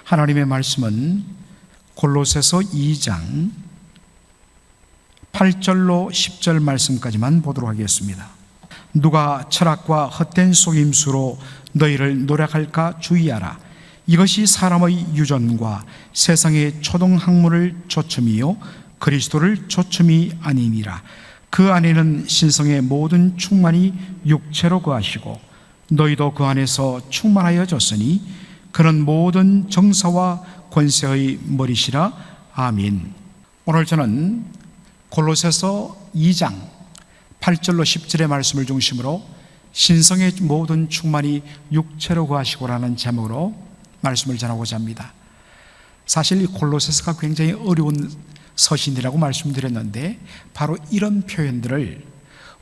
하나님의 말씀은 골로새서 2장 8절로 10절 말씀까지만 보도록 하겠습니다. 누가 철학과 헛된 속임수로 너희를 노력할까 주의하라. 이것이 사람의 유전과 세상의 초등학문을 조춤이요 그리스도를 조춤이 아니니라. 그 안에는 신성의 모든 충만이 육체로 거하시고 너희도 그 안에서 충만하여졌으니 그는 모든 정사와 권세의 머리시라. 아멘. 오늘 저는 골로새서 2장 8절로 10절의 말씀을 중심으로 신성의 모든 충만이 육체로 거하시고라는 제목으로 말씀을 전하고자 합니다. 사실 이 골로새서가 굉장히 어려운 서신이라고 말씀드렸는데 바로 이런 표현들을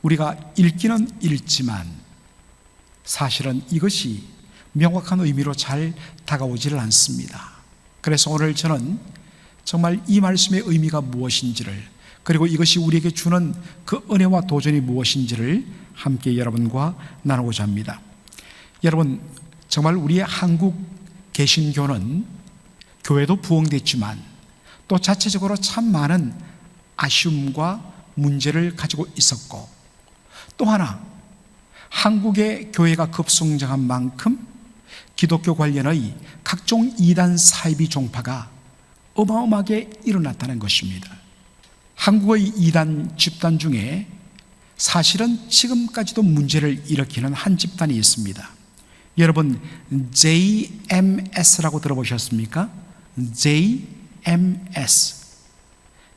우리가 읽기는 읽지만 사실은 이것이 명확한 의미로 잘 다가오지를 않습니다. 그래서 오늘 저는 정말 이 말씀의 의미가 무엇인지를, 그리고 이것이 우리에게 주는 그 은혜와 도전이 무엇인지를 함께 여러분과 나누고자 합니다. 여러분, 정말 우리의 한국 개신교는 교회도 부흥됐지만 또 자체적으로 참 많은 아쉬움과 문제를 가지고 있었고, 또 하나 한국의 교회가 급성장한 만큼 기독교 관련의 각종 이단 사이비 종파가 어마어마하게 일어났다는 것입니다. 한국의 이단 집단 중에 사실은 지금까지도 문제를 일으키는 한 집단이 있습니다. 여러분, JMS라고 들어보셨습니까?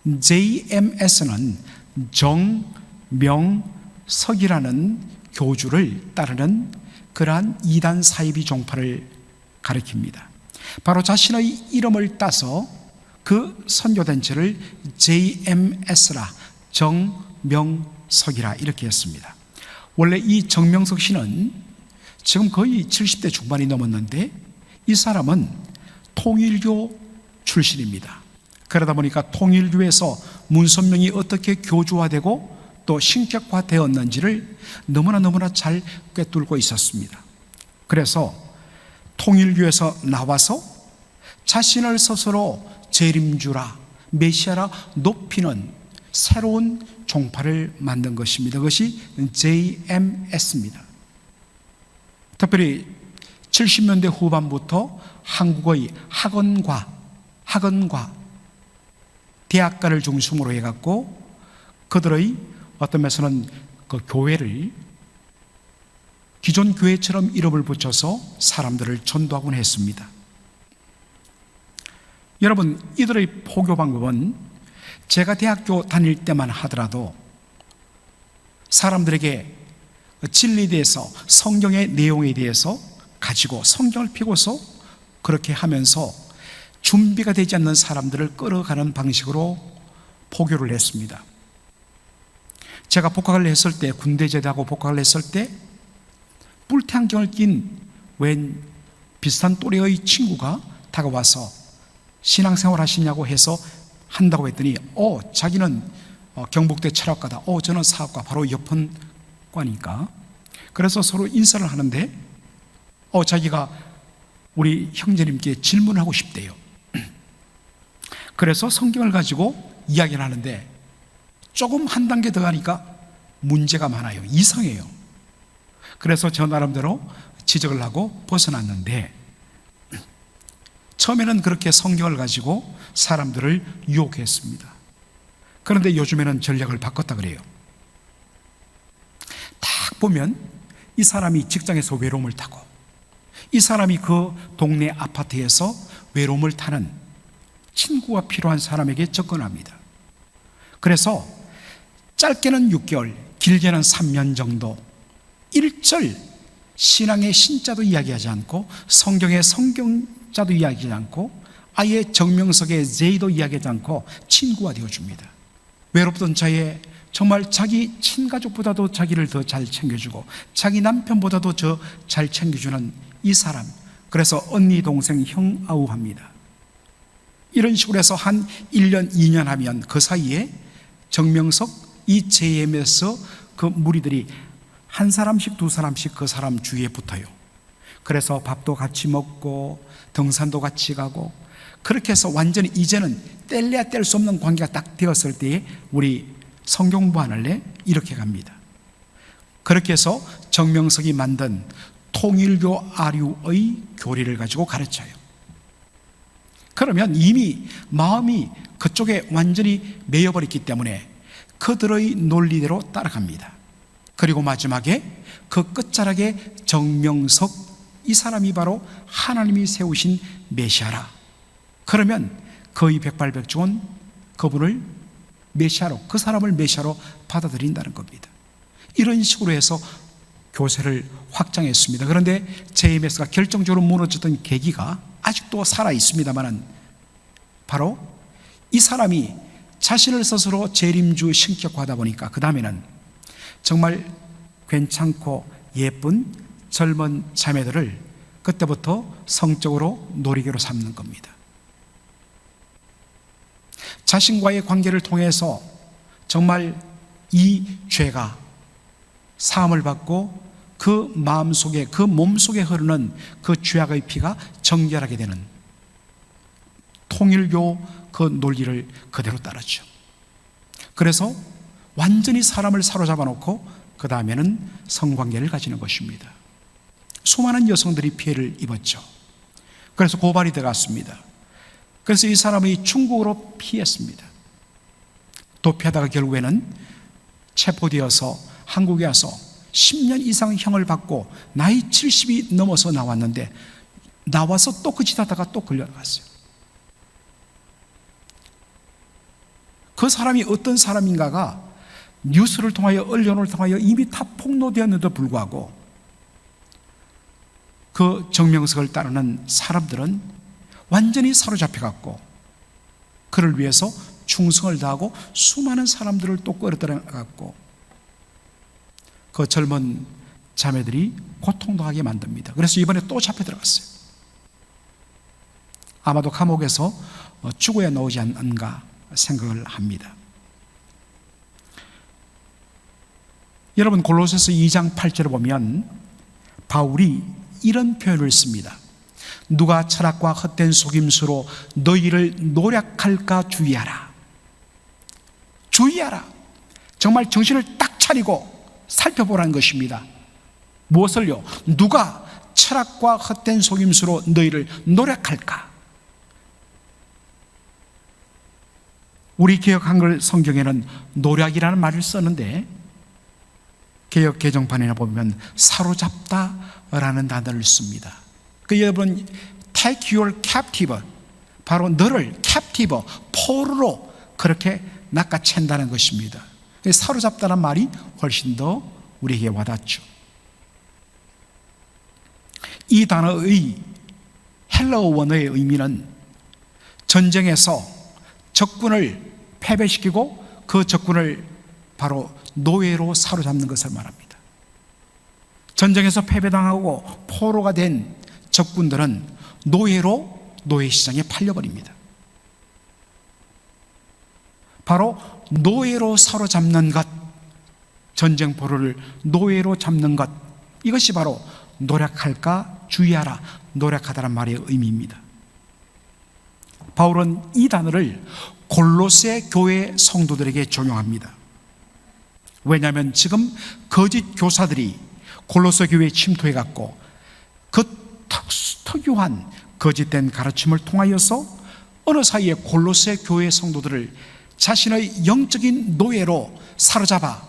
JMS는 정명석이라는 교주를 따르는 그러한 이단 사이비 종파를 가리킵니다. 바로 자신의 이름을 따서 그 선교단체를 JMS라, 정명석이라 이렇게 했습니다. 원래 이 정명석 씨는 지금 거의 70대 중반이 넘었는데 이 사람은 통일교 출신입니다. 그러다 보니까 통일교에서 문선명이 어떻게 교주화되고 또 신격화되었는지를 너무나 잘 꿰뚫고 있었습니다. 그래서 통일교에서 나와서 자신을 스스로 재림주라, 메시아라 높이는 새로운 종파를 만든 것입니다. 그것이 JMS입니다. 특별히 70년대 후반부터 한국의 학원과 대학가를 중심으로 해갖고 그들의 어떤 면에서는 그 교회를 기존 교회처럼 이름을 붙여서 사람들을 전도하곤 했습니다. 여러분, 이들의 포교 방법은 제가 대학교 다닐 때만 하더라도 사람들에게 진리에 대해서, 성경의 내용에 대해서 가지고 성경을 펴고서 그렇게 하면서 준비가 되지 않는 사람들을 끌어가는 방식으로 포교를 했습니다. 제가 복학을 했을 때, 군대 제대하고 복학을 했을 때 뿔테안경을 낀 웬 비슷한 또래의 친구가 다가와서 신앙생활 하시냐고 해서 한다고 했더니 자기는 경북대 철학과다, 저는 사학과, 바로 옆은 과니까. 그래서 서로 인사를 하는데 자기가 우리 형제님께 질문하고 싶대요. 그래서 성경을 가지고 이야기를 하는데 조금 한 단계 더 가니까 문제가 많아요. 이상해요. 그래서 저 나름대로 지적을 하고 벗어났는데, 처음에는 그렇게 성경을 가지고 사람들을 유혹했습니다. 그런데 요즘에는 전략을 바꿨다 그래요. 딱 보면 이 사람이 직장에서 외로움을 타고, 이 사람이 그 동네 아파트에서 외로움을 타는 친구가 필요한 사람에게 접근합니다. 그래서 짧게는 6개월, 길게는 3년 정도 일절 신앙의 신자도 이야기하지 않고 성경의 성경자도 이야기하지 않고 아예 정명석의 J도 이야기하지 않고 친구가 되어줍니다. 외롭던 자에 정말 자기 친가족보다도 자기를 더 잘 챙겨주고 자기 남편보다도 더 잘 챙겨주는 이 사람, 그래서 언니, 동생, 형, 아우 합니다. 이런 식으로 해서 한 1년, 2년 하면 그 사이에 정명석, 이 JMS 그 무리들이 한 사람씩 두 사람씩 그 사람 주위에 붙어요. 그래서 밥도 같이 먹고 등산도 같이 가고, 그렇게 해서 완전히 이제는 뗄래야 뗄 수 없는 관계가 딱 되었을 때에 우리 성경부하늘에 이렇게 갑니다. 그렇게 해서 정명석이 만든 통일교 아류의 교리를 가지고 가르쳐요. 그러면 이미 마음이 그쪽에 완전히 매여버렸기 때문에 그들의 논리대로 따라갑니다. 그리고 마지막에 그 끝자락에 정명석, 이 사람이 바로 하나님이 세우신 메시아라. 그러면 거의 백발백중은 그분을 메시아로, 그 사람을 메시아로 받아들인다는 겁니다. 이런 식으로 해서 교세를 확장했습니다. 그런데 JMS가 결정적으로 무너졌던 계기가 아직도 살아 있습니다만, 바로 이 사람이 자신을 스스로 재림주 신격화하다 보니까 그 다음에는 정말 괜찮고 예쁜 젊은 자매들을 그때부터 성적으로 놀이개로 삼는 겁니다. 자신과의 관계를 통해서 정말 이 죄가 사함을 받고 그 마음속에, 그 몸속에 흐르는 그 죄악의 피가 정결하게 되는 통일교 그 논리를 그대로 따르죠. 그래서 완전히 사람을 사로잡아 놓고 그 다음에는 성관계를 가지는 것입니다. 수많은 여성들이 피해를 입었죠. 그래서 고발이 들어갔습니다. 그래서 이 사람이 중국으로 피했습니다. 도피하다가 결국에는 체포되어서 한국에 와서 10년 이상 형을 받고 나이 70이 넘어서 나왔는데, 나와서 또 그 짓 하다가 또 걸려갔어요. 그 사람이 어떤 사람인가가 뉴스를 통하여, 언론을 통하여 이미 다 폭로되었는데도 불구하고 그 정명석을 따르는 사람들은 완전히 사로잡혀갔고, 그를 위해서 충성을 다하고 수많은 사람들을 또 끌어들여갔고, 그 젊은 자매들이 고통당하게 만듭니다. 그래서 이번에 또 잡혀 들어갔어요. 아마도 감옥에서 죽어야 나오지 않는가 생각을 합니다. 여러분, 골로새서 2장 8절을 보면 바울이 이런 표현을 씁니다. 누가 철학과 헛된 속임수로 너희를 노략할까 주의하라. 주의하라. 정말 정신을 딱 차리고 살펴보라는 것입니다. 무엇을요? 누가 철학과 헛된 속임수로 너희를 노략할까? 우리 개역 한글 성경에는 노략이라는 말을 썼는데, 개역 개정판이나 보면 사로잡다라는 단어를 씁니다. 그 여러분, take your captive, 바로 너를 captive, 포로로 그렇게 낚아챈다는 것입니다. 사로잡다는 말이 훨씬 더 우리에게 와닿죠. 이 단어의 헬라어 원어의 의미는 전쟁에서 적군을 패배시키고 그 적군을 바로 노예로 사로잡는 것을 말합니다. 전쟁에서 패배당하고 포로가 된 적군들은 노예로 노예시장에 팔려버립니다. 바로 노예로 사로잡는 것, 전쟁포로를 노예로 잡는 것, 이것이 바로 노략할까 주의하라, 노략하다란 말의 의미입니다. 바울은 이 단어를 골로새 교회 성도들에게 적용합니다. 왜냐하면 지금 거짓 교사들이 골로새 교회에 침투해갔고, 그 특유한 거짓된 가르침을 통하여서 어느 사이에 골로새 교회 성도들을 자신의 영적인 노예로 사로잡아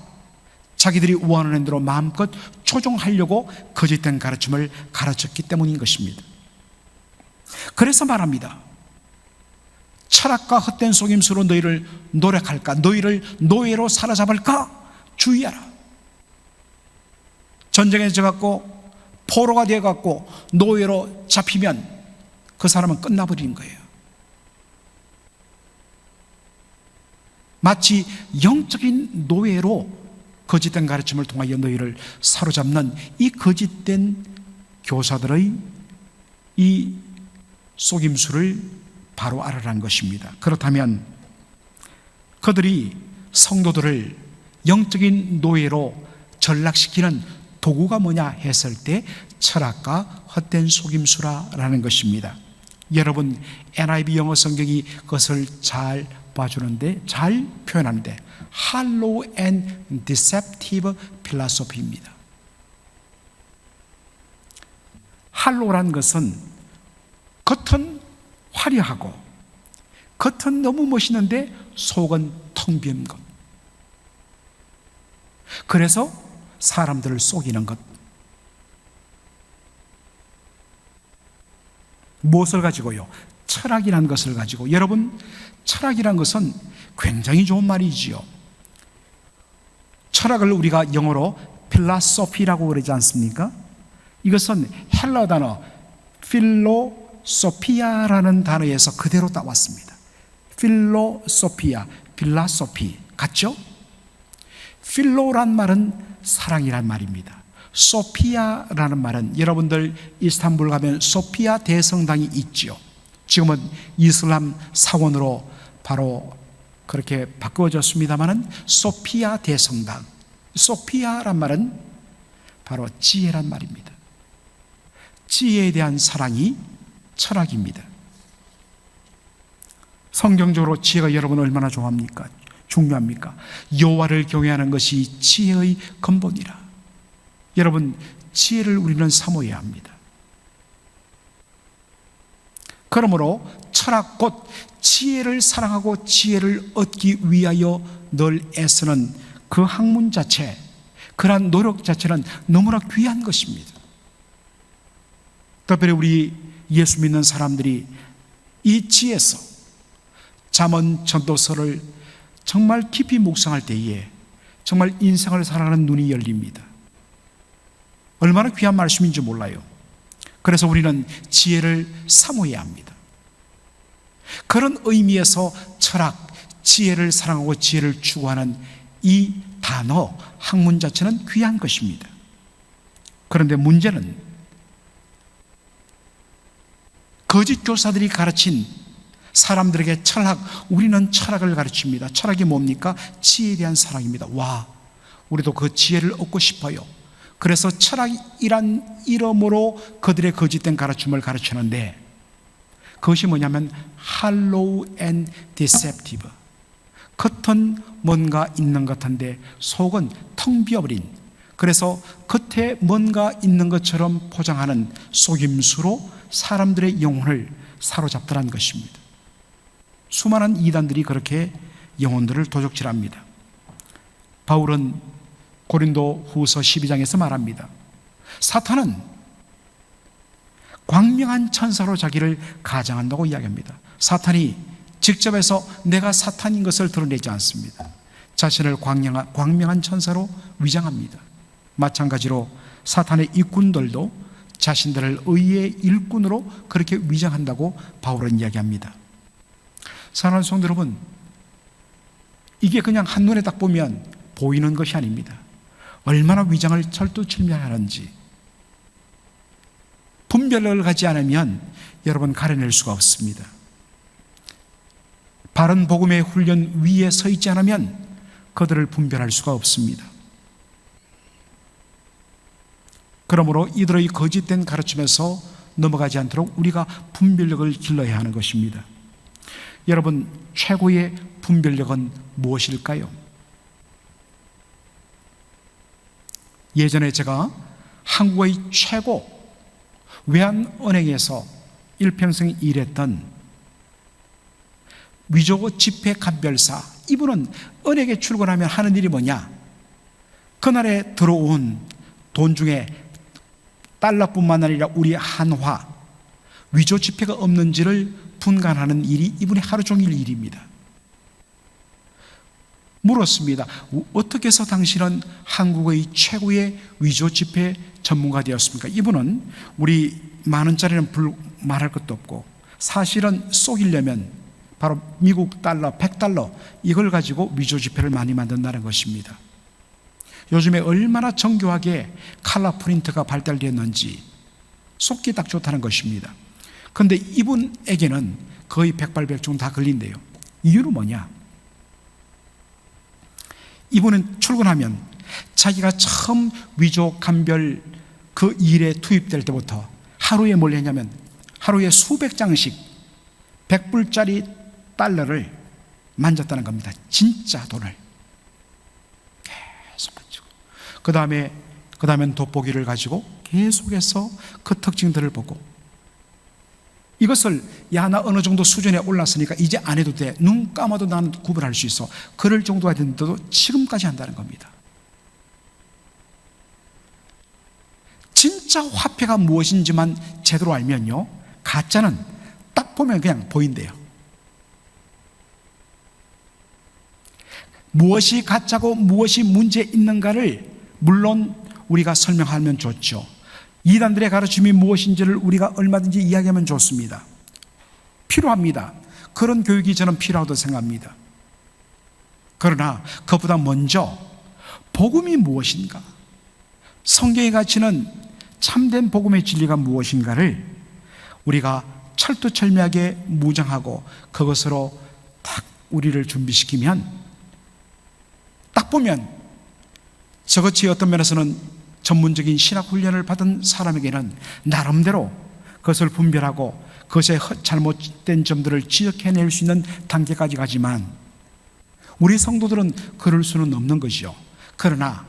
자기들이 원하는 대로 마음껏 조종하려고 거짓된 가르침을 가르쳤기 때문인 것입니다. 그래서 말합니다. 철학과 헛된 속임수로 너희를 노력할까? 너희를 노예로 사로잡을까? 주의하라. 전쟁에 져갖고 포로가 되어갖고 노예로 잡히면 그 사람은 끝나버리는 거예요. 마치 영적인 노예로 거짓된 가르침을 통하여 너희를 사로잡는 이 거짓된 교사들의 이 속임수를 바로 알아라는 것입니다. 그렇다면 그들이 성도들을 영적인 노예로 전락시키는 도구가 뭐냐 했을 때 철학과 헛된 속임수라는 것입니다. 여러분, NIV 영어 성경이 그것을 잘 봐주는데, 잘 표현하는데 Hollow and Deceptive Philosophy입니다. 할로라는 것은 겉은 화려하고 겉은 너무 멋있는데 속은 텅 빈 것. 그래서 사람들을 속이는 것. 무엇을 가지고요? 철학이라는 것을 가지고. 여러분, 철학이라는 것은 굉장히 좋은 말이지요. 철학을 우리가 영어로 필라소피라고 그러지 않습니까? 이것은 헬라 단어 필로소피아라는 단어에서 그대로 따왔습니다. 필로소피아, 필라소피 같죠? 필로란 말은 사랑이란 말입니다. 소피아라는 말은, 여러분들 이스탄불 가면 소피아 대성당이 있죠. 지금은 이슬람 사원으로 바로 그렇게 바꾸어졌습니다마는 소피아 대성당, 소피아란 말은 바로 지혜란 말입니다. 지혜에 대한 사랑이 철학입니다. 성경적으로 지혜가 여러분 얼마나 좋아합니까? 중요합니까? 여호와를 경외하는 것이 지혜의 근본이라. 여러분, 지혜를 우리는 사모해야 합니다. 그러므로 철학 곧 지혜를 사랑하고 지혜를 얻기 위하여 늘 애쓰는 그 학문 자체, 그러한 노력 자체는 너무나 귀한 것입니다. 특별히 우리 예수 믿는 사람들이 이 지혜서 잠언 전도서를 정말 깊이 묵상할 때에 정말 인생을 살아가는 눈이 열립니다. 얼마나 귀한 말씀인지 몰라요. 그래서 우리는 지혜를 사모해야 합니다. 그런 의미에서 철학, 지혜를 사랑하고 지혜를 추구하는 이 단어, 학문 자체는 귀한 것입니다. 그런데 문제는 거짓 교사들이 가르친 사람들에게 철학, 우리는 철학을 가르칩니다. 철학이 뭡니까? 지혜에 대한 사랑입니다. 와, 우리도 그 지혜를 얻고 싶어요. 그래서 철학이란 이름으로 그들의 거짓된 가르침을 가르치는데, 그것이 뭐냐면 Hollow and Deceptive. 겉은 뭔가 있는 것 같은데 속은 텅 비어버린, 그래서 겉에 뭔가 있는 것처럼 포장하는 속임수로 사람들의 영혼을 사로잡더란 것입니다. 수많은 이단들이 그렇게 영혼들을 도적질합니다. 바울은 고린도 후서 12장에서 말합니다. 사탄은 광명한 천사로 자기를 가장한다고 이야기합니다. 사탄이 직접 해서 내가 사탄인 것을 드러내지 않습니다. 자신을 광명한 천사로 위장합니다. 마찬가지로 사탄의 일꾼들도 자신들을 의의 일꾼으로 그렇게 위장한다고 바울은 이야기합니다. 사랑하는 성도 여러분, 이게 그냥 한눈에 딱 보면 보이는 것이 아닙니다. 얼마나 위장을 철두철미하는지 분별을 가지 않으면 여러분 가려낼 수가 없습니다. 바른 복음의 훈련 위에 서 있지 않으면 그들을 분별할 수가 없습니다. 그러므로 이들의 거짓된 가르침에서 넘어가지 않도록 우리가 분별력을 길러야 하는 것입니다. 여러분, 최고의 분별력은 무엇일까요? 예전에 제가 한국의 최고 외환은행에서 일평생 일했던 위조 지폐 감별사, 이분은 은행에 출근하면 하는 일이 뭐냐? 그날에 들어온 돈 중에 달러뿐만 아니라 우리 한화, 위조 지폐가 없는지를 분간하는 일이 이분의 하루 종일 일입니다. 물었습니다. 어떻게 해서 당신은 한국의 최고의 위조 지폐 전문가 되었습니까? 이분은 우리 만 원짜리는 말할 것도 없고, 사실은 속이려면 바로 미국 달러 100달러 이걸 가지고 위조 지폐를 많이 만든다는 것입니다. 요즘에 얼마나 정교하게 컬러 프린트가 발달되었는지 속기 딱 좋다는 것입니다. 그런데 이분에게는 거의 백발백중 다 걸린대요. 이유는 뭐냐? 이분은 출근하면 자기가 처음 위조 감별 그 일에 투입될 때부터 하루에 뭘 했냐면 하루에 수백 장씩 100불짜리 달러를 만졌다는 겁니다. 진짜 돈을 계속 만지고, 그 다음엔 돋보기를 가지고 계속해서 그 특징들을 보고, 이것을 야 나 어느 정도 수준에 올랐으니까 이제 안 해도 돼, 눈 감아도 나는 구별할 수 있어, 그럴 정도가 됐는데도 지금까지 한다는 겁니다. 진짜 화폐가 무엇인지만 제대로 알면요, 가짜는 딱 보면 그냥 보인대요. 무엇이 가짜고 무엇이 문제 있는가를 물론 우리가 설명하면 좋죠. 이단들의 가르침이 무엇인지를 우리가 얼마든지 이야기하면 좋습니다. 필요합니다. 그런 교육이 저는 필요하다고 생각합니다. 그러나 그것보다 먼저 복음이 무엇인가, 성경이 가르치는 참된 복음의 진리가 무엇인가를 우리가 철두철미하게 무장하고 그것으로 딱 우리를 준비시키면, 딱 보면 저것이 어떤 면에서는 전문적인 신학 훈련을 받은 사람에게는 나름대로 그것을 분별하고 그것의 잘못된 점들을 지적해낼 수 있는 단계까지 가지만, 우리 성도들은 그럴 수는 없는 것이요. 그러나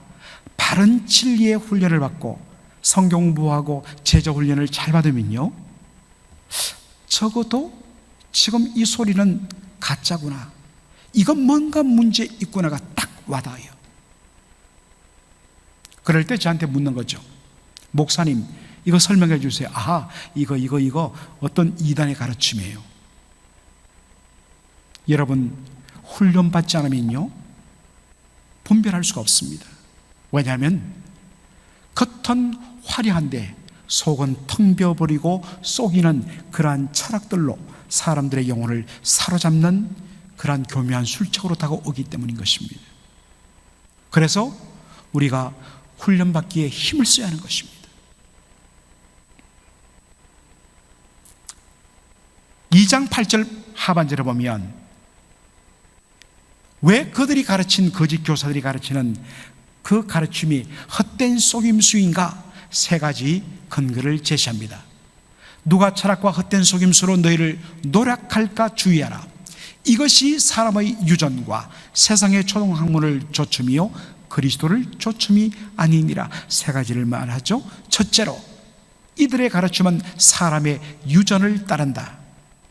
바른 진리의 훈련을 받고 성경 공부하고 제자 훈련을 잘 받으면요, 적어도 지금 이 소리는 가짜구나, 이건 뭔가 문제 있구나가 딱 와닿아요. 그럴 때 저한테 묻는 거죠. 목사님, 이거 설명해 주세요. 아하, 이거 어떤 이단의 가르침이에요. 여러분, 훈련받지 않으면요, 분별할 수가 없습니다. 왜냐하면 겉은 화려한데 속은 텅 비어버리고 속이는 그러한 철학들로 사람들의 영혼을 사로잡는 그러한 교묘한 술책으로 다가오기 때문인 것입니다. 그래서 우리가 훈련받기에 힘을 써야 하는 것입니다. 2장 8절 하반절에 보면 왜 그들이 가르친, 거짓 교사들이 가르치는 그 가르침이 헛된 속임수인가, 세 가지 근거를 제시합니다. 누가 철학과 헛된 속임수로 너희를 노력할까 주의하라. 이것이 사람의 유전과 세상의 초동학문을 조춤이요 그리스도를 조춤이 아니니라. 세 가지를 말하죠. 첫째로, 이들의 가르침은 사람의 유전을 따른다.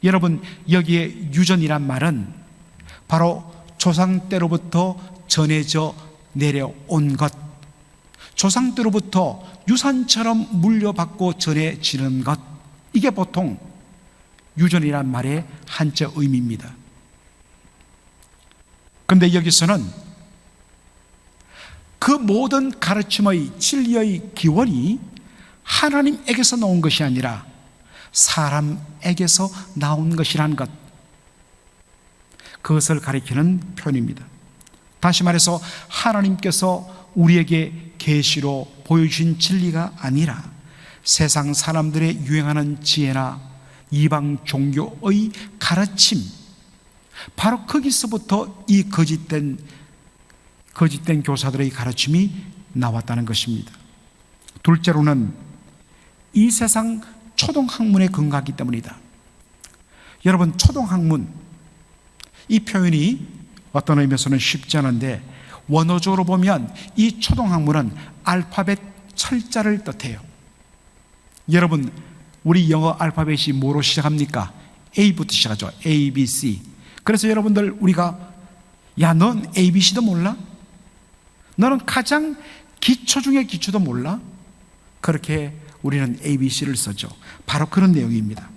여러분, 여기에 유전이란 말은 바로 조상 때로부터 전해져 내려온 것, 조상 때로부터 유산처럼 물려받고 전해지는 것, 이게 보통 유전이란 말의 한자 의미입니다. 그런데 여기서는 그 모든 가르침의 진리의 기원이 하나님에게서 나온 것이 아니라 사람에게서 나온 것이라는 것, 그것을 가리키는 표현입니다. 다시 말해서 하나님께서 우리에게 계시로 보여주신 진리가 아니라 세상 사람들의 유행하는 지혜나 이방 종교의 가르침, 바로 거기서부터 이 거짓된 교사들의 가르침이 나왔다는 것입니다. 둘째로는 이 세상 초동학문에 근거하기 때문이다. 여러분, 초동학문, 이 표현이 어떤 의미에서는 쉽지 않은데 원어적으로 보면 이 초동학문은 알파벳 철자를 뜻해요. 여러분, 우리 영어 알파벳이 뭐로 시작합니까? A부터 시작하죠. A, B, C. 그래서 여러분들, 우리가 야, 넌 A, B, C도 몰라? 너는 가장 기초 중에 기초도 몰라? 그렇게 우리는 ABC를 쓰죠. 바로 그런 내용입니다.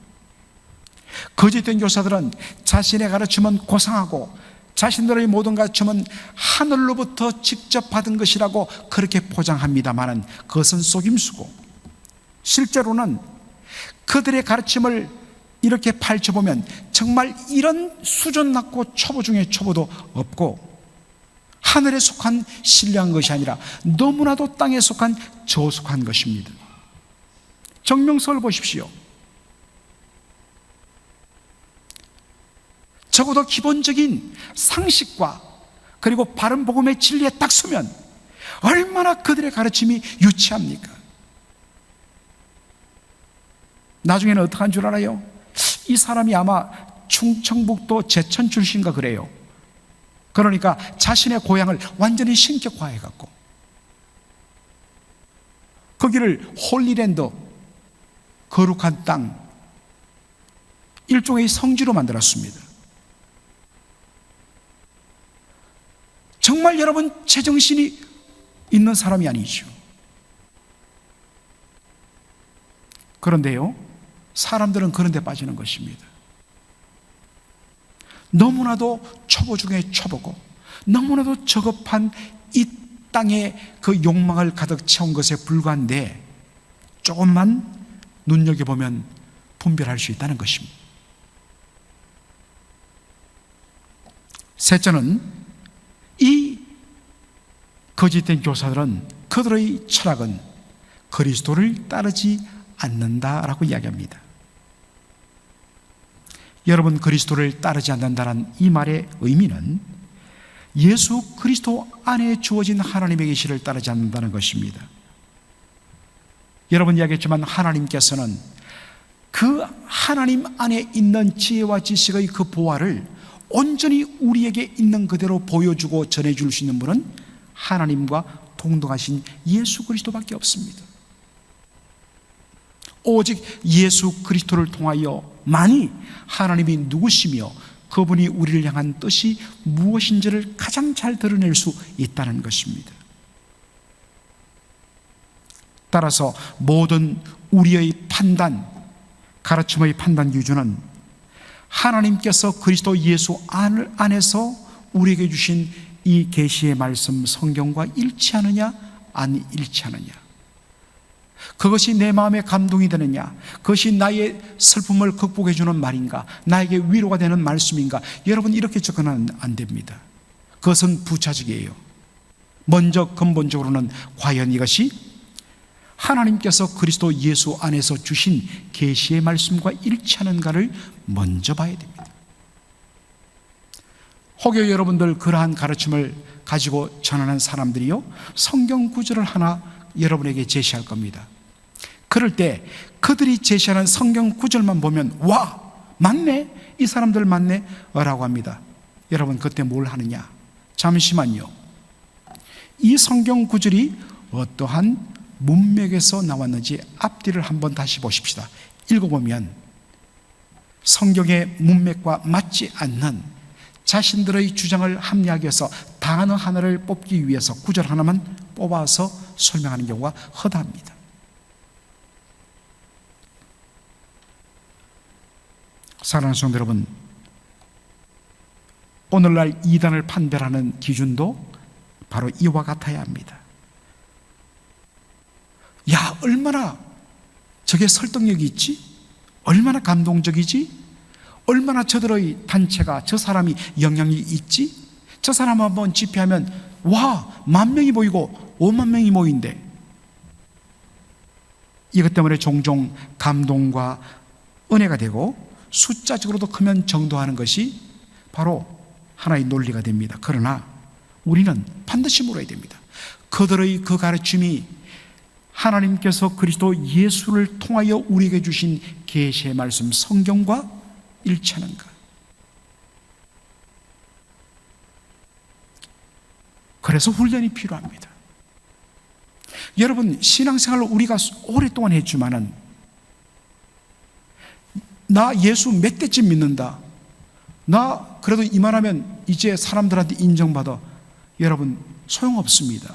거짓된 교사들은 자신의 가르침은 고상하고 자신들의 모든 가르침은 하늘로부터 직접 받은 것이라고 그렇게 포장합니다만 그것은 속임수고, 실제로는 그들의 가르침을 이렇게 파헤쳐보면 정말 이런 수준 낮고 초보 중에 초보도 없고, 하늘에 속한 신령한 것이 아니라 너무나도 땅에 속한 저속한 것입니다. 정명석을 보십시오. 적어도 기본적인 상식과 그리고 바른 복음의 진리에 딱 서면 얼마나 그들의 가르침이 유치합니까? 나중에는 어떡한 줄 알아요? 이 사람이 아마 충청북도 제천 출신가 그래요. 그러니까 자신의 고향을 완전히 신격화해갖고 거기를 홀리랜드, 거룩한 땅, 일종의 성지로 만들었습니다. 정말 여러분 제정신이 있는 사람이 아니죠. 그런데요, 사람들은 그런 데 빠지는 것입니다. 너무나도 초보 중에 초보고 너무나도 저급한 이 땅에 그 욕망을 가득 채운 것에 불과한데 조금만 눈여겨보면 분별할 수 있다는 것입니다. 셋째는 이 거짓된 교사들은 그들의 철학은 그리스도를 따르지 않는다라고 이야기합니다. 여러분, 그리스도를 따르지 않는다는 이 말의 의미는 예수 그리스도 안에 주어진 하나님의 계시를 따르지 않는다는 것입니다. 여러분 이야기했지만 하나님께서는 그 하나님 안에 있는 지혜와 지식의 그 보화를 온전히 우리에게 있는 그대로 보여주고 전해줄 수 있는 분은 하나님과 동등하신 예수 그리스도밖에 없습니다. 오직 예수 그리스도를 통하여만이 하나님이 누구시며 그분이 우리를 향한 뜻이 무엇인지를 가장 잘 드러낼 수 있다는 것입니다. 따라서 모든 우리의 판단, 가르침의 판단 기준은 하나님께서 그리스도 예수 안에서 우리에게 주신 이 계시의 말씀 성경과 일치하느냐 안 일치하느냐, 그것이 내 마음에 감동이 되느냐, 그것이 나의 슬픔을 극복해 주는 말인가, 나에게 위로가 되는 말씀인가, 여러분 이렇게 접근하면 안 됩니다. 그것은 부차적이에요. 먼저 근본적으로는 과연 이것이 하나님께서 그리스도 예수 안에서 주신 계시의 말씀과 일치하는가를 먼저 봐야 됩니다. 혹여 여러분들 그러한 가르침을 가지고 전하는 사람들이요, 성경 구절을 하나 여러분에게 제시할 겁니다. 그럴 때 그들이 제시하는 성경 구절만 보면 와, 맞네, 이 사람들 맞네 라고 합니다. 여러분 그때 뭘 하느냐? 잠시만요. 이 성경 구절이 어떠한 문맥에서 나왔는지 앞뒤를 한번 다시 보십시다. 읽어보면 성경의 문맥과 맞지 않는 자신들의 주장을 합리하기 위해서 단어 하나를 뽑기 위해서 구절 하나만 뽑아서 설명하는 경우가 허다합니다. 사랑하는 성도 여러분, 오늘날 이단을 판별하는 기준도 바로 이와 같아야 합니다. 야, 얼마나 저게 설득력이 있지? 얼마나 감동적이지? 얼마나 저들의 단체가, 저 사람이 영향이 있지? 저 사람 한번 집회하면 와, 10,000명이 모이고 50,000명이 모인대. 이것 때문에 종종 감동과 은혜가 되고 숫자적으로도 크면 정도하는 것이 바로 하나의 논리가 됩니다. 그러나 우리는 반드시 물어야 됩니다. 그들의 그 가르침이 하나님께서 그리스도 예수를 통하여 우리에게 주신 계시의 말씀 성경과 일치하는가? 그래서 훈련이 필요합니다. 여러분, 신앙생활을 우리가 오랫동안 했지만은 나 예수 몇 대쯤 믿는다, 나 그래도 이만하면 이제 사람들한테 인정받아, 여러분 소용없습니다.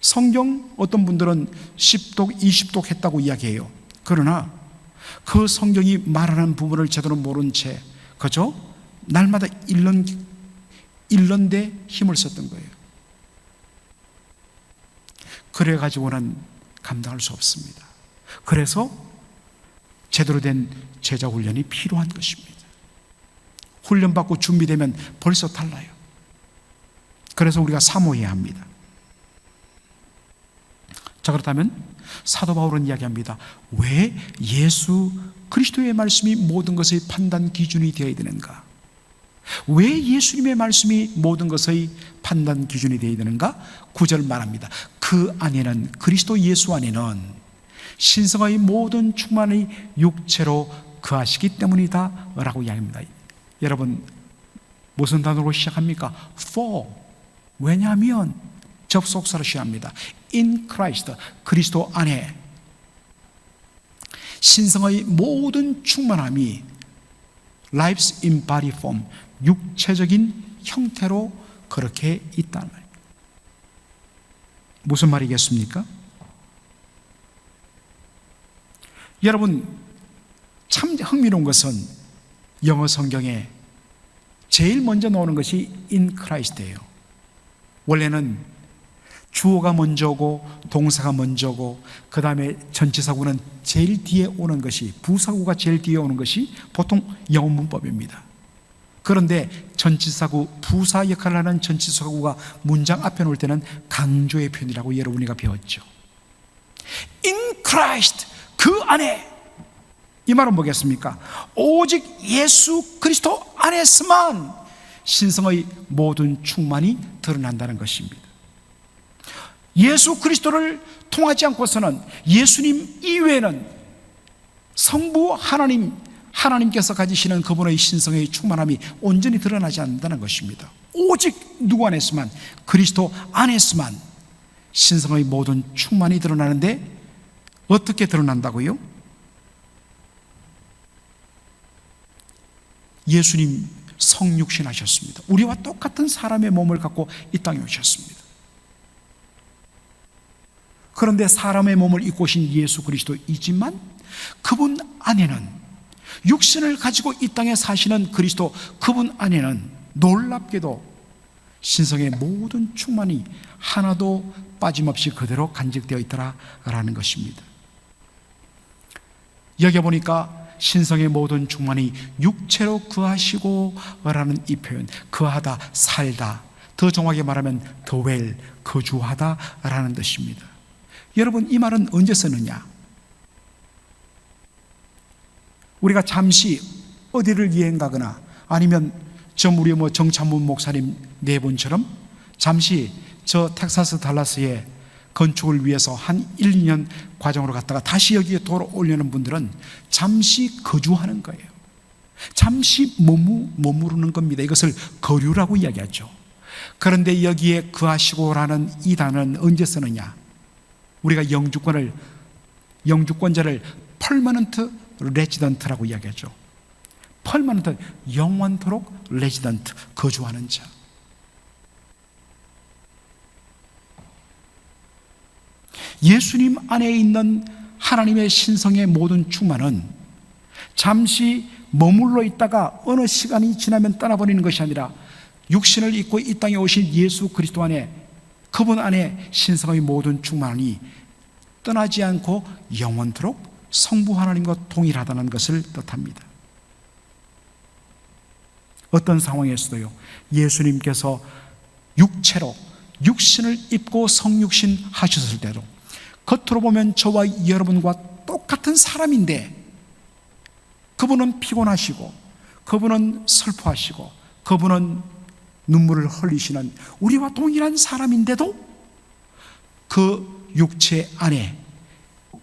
성경 어떤 분들은 10독, 20독 했다고 이야기해요. 그러나 그 성경이 말하는 부분을 제대로 모른 채 그저 날마다 읽는데 힘을 썼던 거예요. 그래가지고는 감당할 수 없습니다. 그래서 제대로 된 제자 훈련이 필요한 것입니다. 훈련받고 준비되면 벌써 달라요. 그래서 우리가 사모해야 합니다. 자, 그렇다면 사도 바울은 이야기합니다. 왜 예수 그리스도의 말씀이 모든 것의 판단 기준이 되어야 되는가? 왜 예수님의 말씀이 모든 것의 판단 기준이 되어야 되는가? 9절 말합니다. 그 안에는, 그리스도 예수 안에는 신성의 모든 충만이 육체로 거하시기 때문이다 라고 이야기합니다. 여러분, 무슨 단어로 시작합니까? For. 왜냐하면 접속사로 시작합니다. In Christ, 그리스도 안에 신성의 모든 충만함이 Lives in body form, 육체적인 형태로 그렇게 있다는 말이에요. 무슨 말이겠습니까? 여러분, 참 흥미로운 것은 영어 성경에 제일 먼저 나오는 것이 in Christ예요. 원래는 주어가 먼저고 동사가 먼저고 그 다음에 전치사구는 제일 뒤에 오는 것이, 부사구가 제일 뒤에 오는 것이 보통 영어 문법입니다. 그런데 전치사구, 부사 역할을 하는 전치사구가 문장 앞에 놓을 때는 강조의 표현이라고 여러분이가 배웠죠. In Christ, 그 안에. 이 말은 뭐겠습니까? 오직 예수 그리스도 안에서만 신성의 모든 충만이 드러난다는 것입니다. 예수 그리스도를 통하지 않고서는, 예수님 이외에는 성부 하나님께서 가지시는 그분의 신성의 충만함이 온전히 드러나지 않는다는 것입니다. 오직 누구 안에서만, 그리스도 안에서만 신성의 모든 충만이 드러나는데, 어떻게 드러난다고요? 예수님 성육신 하셨습니다. 우리와 똑같은 사람의 몸을 갖고 이 땅에 오셨습니다. 그런데 사람의 몸을 입고 오신 예수 그리스도이지만 그분 안에는, 육신을 가지고 이 땅에 사시는 그리스도, 그분 안에는 놀랍게도 신성의 모든 충만이 하나도 빠짐없이 그대로 간직되어 있더라라는 것입니다. 여기 보니까 신성의 모든 충만이 육체로 거하시고 라는 이 표현, 거하다, 살다, 더 정확하게 말하면 dwell, 거주하다 라는 뜻입니다. 여러분, 이 말은 언제 쓰느냐? 우리가 잠시 어디를 여행 가거나 아니면 우리 정찬문 목사님 네 분처럼 잠시 저 텍사스 달라스에 건축을 위해서 한 1, 2년 과정으로 갔다가 다시 여기에 돌아오려는 분들은 잠시 거주하는 거예요. 잠시 머무르는 겁니다. 이것을 거류라고 이야기하죠. 그런데 여기에 거하시고라는 이 단어는 언제 쓰느냐? 우리가 영주권자를 permanent resident라고 이야기하죠. permanent, 영원토록 resident, 거주하는 자. 예수님 안에 있는 하나님의 신성의 모든 충만은 잠시 머물러 있다가 어느 시간이 지나면 떠나버리는 것이 아니라 육신을 입고 이 땅에 오신 예수 그리스도 안에, 그분 안에 신성의 모든 충만이 떠나지 않고 영원토록 성부 하나님과 동일하다는 것을 뜻합니다. 어떤 상황에서도요, 예수님께서 육체로 육신을 입고 성육신 하셨을 때도 겉으로 보면 저와 여러분과 똑같은 사람인데 그분은 피곤하시고, 그분은 슬퍼하시고, 그분은 눈물을 흘리시는 우리와 동일한 사람인데도 그 육체 안에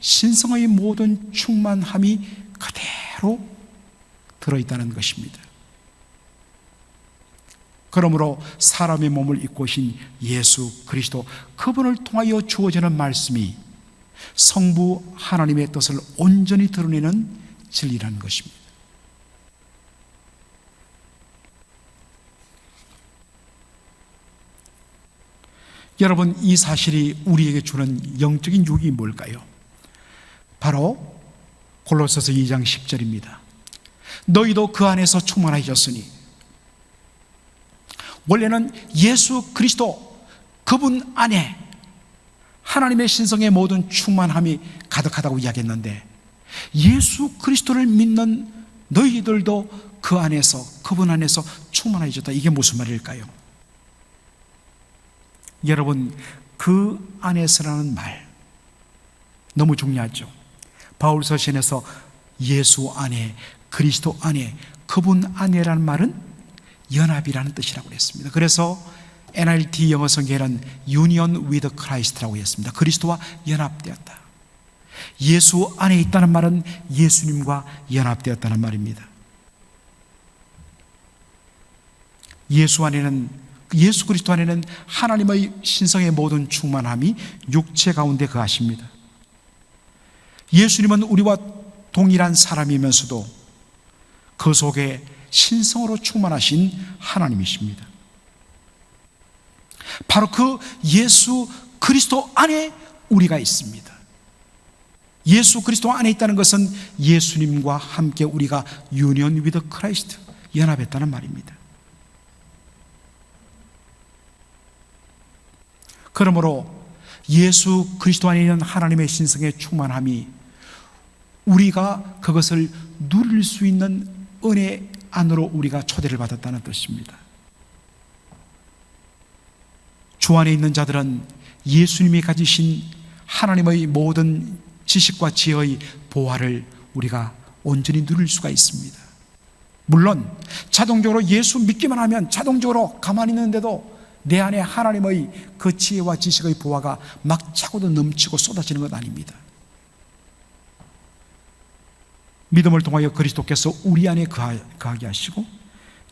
신성의 모든 충만함이 그대로 들어있다는 것입니다. 그러므로 사람의 몸을 입고 오신 예수 그리스도, 그분을 통하여 주어지는 말씀이 성부 하나님의 뜻을 온전히 드러내는 진리라는 것입니다. 여러분, 이 사실이 우리에게 주는 영적인 유익이 뭘까요? 바로 골로새서 2장 10절입니다. 너희도 그 안에서 충만해졌으니. 원래는 예수 그리스도, 그분 안에 하나님의 신성의 모든 충만함이 가득하다고 이야기했는데, 예수 그리스도를 믿는 너희들도 그 안에서, 그분 안에서 충만해졌다. 이게 무슨 말일까요? 여러분, 그 안에서라는 말 너무 중요하죠. 바울 서신에서 예수 안에, 그리스도 안에, 그분 안에라는 말은 연합이라는 뜻이라고 했습니다. 그래서 NLT 영어 성경에는 Union with Christ라고 했습니다. 그리스도와 연합되었다. 예수 안에 있다는 말은 예수님과 연합되었다는 말입니다. 예수 그리스도 안에는 하나님의 신성의 모든 충만함이 육체 가운데 거하십니다. 예수님은 우리와 동일한 사람이면서도 그 속에 신성으로 충만하신 하나님이십니다. 바로 그 예수 그리스도 안에 우리가 있습니다. 예수 그리스도 안에 있다는 것은 예수님과 함께 우리가 유니온 위드 크라이스트, 연합했다는 말입니다. 그러므로 예수 그리스도 안에 있는 하나님의 신성의 충만함이 우리가 그것을 누릴 수 있는 은혜 안으로 우리가 초대를 받았다는 뜻입니다. 주 안에 있는 자들은 예수님이 가지신 하나님의 모든 지식과 지혜의 보화를 우리가 온전히 누릴 수가 있습니다. 물론 자동적으로 예수 믿기만 하면 자동적으로 가만히 있는데도 내 안에 하나님의 그 지혜와 지식의 보화가 막 차고도 넘치고 쏟아지는 것 아닙니다. 믿음을 통하여 그리스도께서 우리 안에 거하게 하시고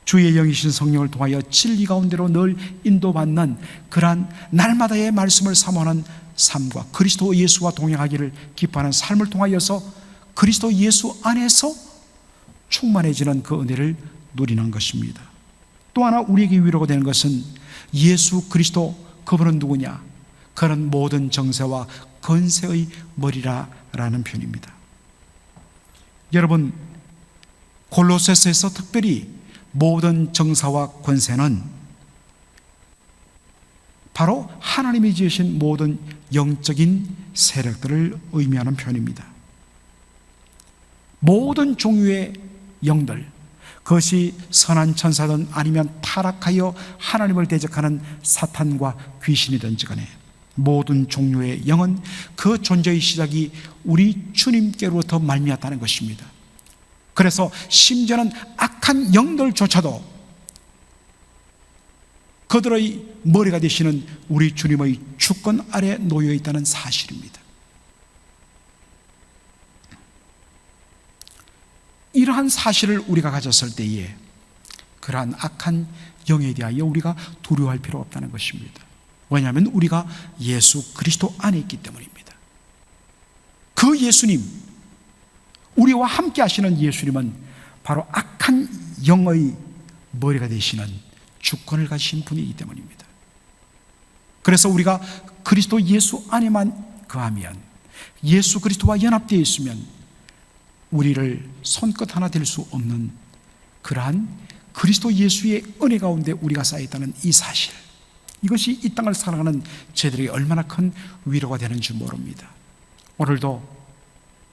주의 영이신 성령을 통하여 진리 가운데로 늘 인도받는 그러한 날마다의 말씀을 사모하는 삶과 그리스도 예수와 동행하기를 기뻐하는 삶을 통하여서 그리스도 예수 안에서 충만해지는 그 은혜를 누리는 것입니다. 또 하나 우리에게 위로가 되는 것은 예수 그리스도, 그분은 누구냐? 그는 모든 정세와 권세의 머리라라는 표현입니다. 여러분, 골로새서에서 특별히 모든 정사와 권세는 바로 하나님이 지으신 모든 영적인 세력들을 의미하는 표현입니다. 모든 종류의 영들, 그것이 선한 천사든 아니면 타락하여 하나님을 대적하는 사탄과 귀신이든지 간에 모든 종류의 영은 그 존재의 시작이 우리 주님께로부터 말미암았다는 것입니다. 그래서 심지어는 악한 영들조차도 그들의 머리가 되시는 우리 주님의 주권 아래 놓여 있다는 사실입니다. 이러한 사실을 우리가 가졌을 때에 그러한 악한 영에 대하여 우리가 두려워할 필요 없다는 것입니다. 왜냐하면 우리가 예수 그리스도 안에 있기 때문입니다. 그 예수님, 우리와 함께 하시는 예수님은 바로 악한 영의 머리가 되시는 주권을 가지신 분이기 때문입니다. 그래서 우리가 그리스도 예수 안에만 거하면, 예수 그리스도와 연합되어 있으면 우리를 손끝 하나 댈 수 없는 그러한 그리스도 예수의 은혜 가운데 우리가 쌓여있다는 이 사실, 이것이 이 땅을 살아가는 저희들에게 얼마나 큰 위로가 되는지 모릅니다. 오늘도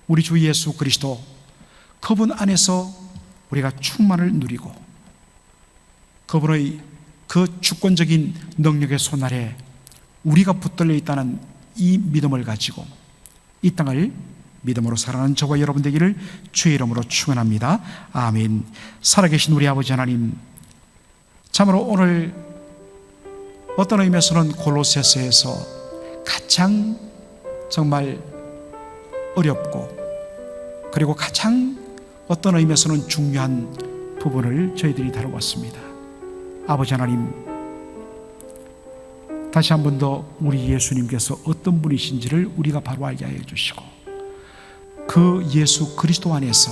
우리 주 예수 그리스도, 그분 안에서 우리가 충만을 누리고 그분의 그 주권적인 능력의 손아래 우리가 붙들려 있다는 이 믿음을 가지고 이 땅을 믿음으로 살아가는 저와 여러분 되기를 주의 이름으로 축원합니다. 아멘. 살아계신 우리 아버지 하나님, 참으로 오늘 어떤 의미에서는 골로새서에서 가장 정말 어렵고 그리고 가장 어떤 의미에서는 중요한 부분을 저희들이 다루었습니다. 아버지 하나님, 다시 한 번 더 우리 예수님께서 어떤 분이신지를 우리가 바로 알게 하여 주시고 그 예수 그리스도 안에서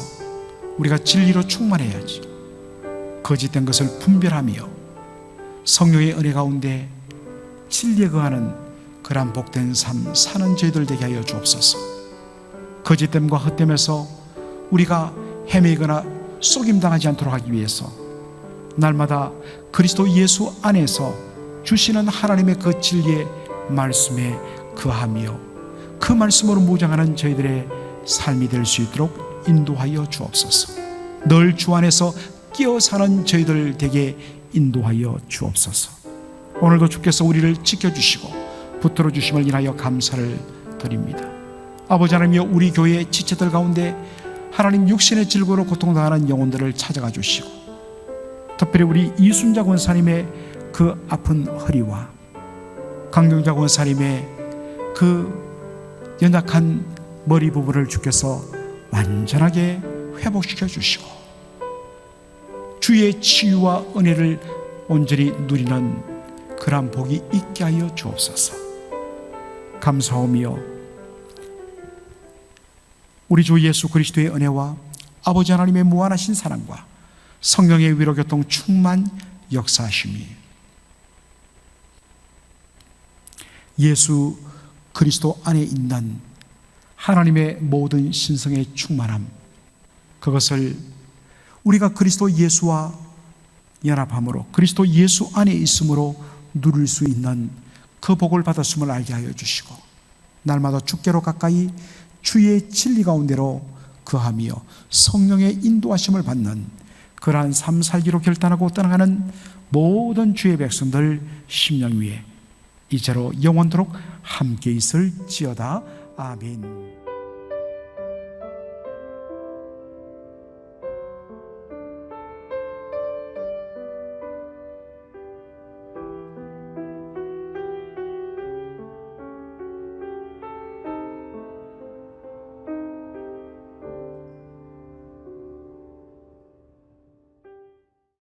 우리가 진리로 충만해야지 거짓된 것을 분별하며 성령의 은혜 가운데 진리에 거하는 그러한 복된 삶 사는 저희들 되게 하여 주옵소서. 거짓됨과 헛됨에서 우리가 헤매거나 속임당하지 않도록 하기 위해서 날마다 그리스도 예수 안에서 주시는 하나님의 그 진리의 말씀에 거하며 그 말씀으로 무장하는 저희들의 삶이 될 수 있도록 인도하여 주옵소서. 늘 주 안에서 끼어 사는 저희들 되게 인도하여 주옵소서. 오늘도 주께서 우리를 지켜주시고 붙들어 주심을 인하여 감사를 드립니다. 아버지 하나님이여, 우리 교회의 지체들 가운데 하나님 육신의 질고로 고통당하는 영혼들을 찾아가 주시고 특별히 우리 이순자 권사님의 그 아픈 허리와 강경자 권사님의 그 연약한 머리 부분을 주께서 완전하게 회복시켜 주시고 주의 치유와 은혜를 온전히 누리는 그러한 복이 있게 하여 주옵소서. 감사하며 우리 주 예수 그리스도의 은혜와 아버지 하나님의 무한하신 사랑과 성령의 위로교통 충만 역사하심이 예수 그리스도 안에 있는 하나님의 모든 신성의 충만함, 그것을 우리가 그리스도 예수와 연합함으로 그리스도 예수 안에 있음으로 누릴 수 있는 그 복을 받았음을 알게 하여 주시고 날마다 주께로 가까이 주의 진리 가운데로 거하며 성령의 인도하심을 받는 그러한 삶 살기로 결단하고 떠나가는 모든 주의 백성들 심령 위에 이제로 영원토록 함께 있을지어다. 아멘.